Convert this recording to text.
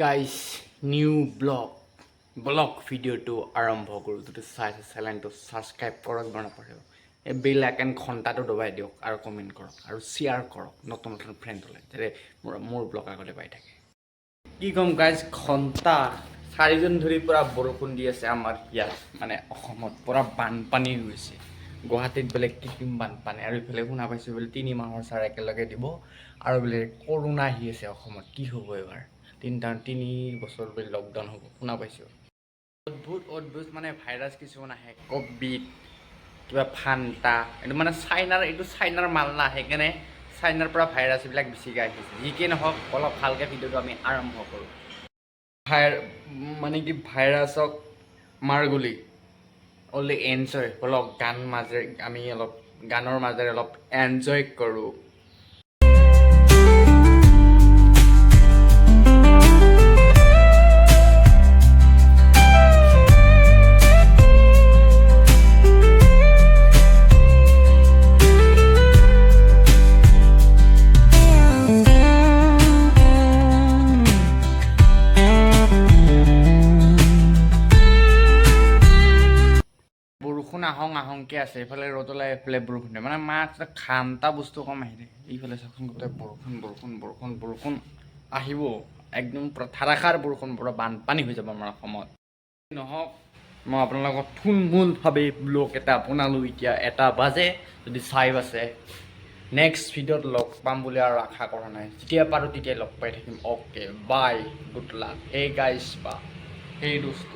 Guys new blog ভিডিঅ'টো আৰম্ভ কৰোঁ। যদি চাইছে চেনেলটো ছাবস্ক্ৰাইব কৰক বা নকৰিব, এই বেল আইকন ঘণ্টাটো দবাই দিয়ক আৰু কমেণ্ট কৰক আৰু শ্বেয়াৰ কৰক নতুন ফ্ৰেণ্ডলৈ, যাতে মোৰ ব্লগ আগতে পাই থাকে। কি ক'ম গাইজ, ঘণ্টা 4 দিন ধৰি পূৰা বৰষুণ দি আছে আমাৰ ইয়াত, মানে অসমত পূৰা বানপানী হৈছে। গুৱাহাটীত বোলে কৃত্ৰিম বানপানী, আৰু ইফালে শুনা পাইছোঁ বোলে 3 মাহৰ চাৰ একেলগে দিব, আৰু বোলে কৰোণা আহি আছে অসমত। কি হ'ব এইবাৰ? 3 বছৰ বোলে লকডাউন হ'ব শুনা পাইছোঁ। অদ্ভুত মানে ভাইৰাছ কিছুমান আহে, ক'ভিড কিবা ফান্টা, এইটো মানে চাইনাৰ মাল না, সেইকাৰণে চাইনাৰ পৰা ভাইৰাছবিলাক বেছিকৈ আহিছে। যি কি নহওক, অলপ ভালকৈ ভিডিঅ'টো আমি আৰম্ভ কৰোঁ। মানে কি ভাইৰাছক মাৰ গুলি অনলি এনজয় অলপ আমি অলপ গানৰ মাজেৰে অলপ এনজয় কৰোঁ। বৰষুণ আহংকে আছে, এইফালে ৰ'দ ওলাই, এইফালে বৰষুণ দিয়ে, মানে ঘামটা বস্তু কম আহি থাকে। এইফালে চাওকচোন, গোটেই বৰষুণ আহিব, একদম পূৰা ধাৰাসাৰ বৰষুণ, পূৰা বানপানী হৈ যাব আমাৰ অসমত। নহওক, মই আপোনালোকক থুলমূলভাৱে ব্লগ এটা বনালোঁ। এতিয়া 1 বাজে, যদি চাই আছে নেক্সট ভিডিঅ'ত লগ পাম বুলি আৰু আশা কৰা নাই। যেতিয়া পাৰোঁ তেতিয়াই লগ পাই থাকিম। Okay bye, good luck. Hey guys বা হে দোস্ত।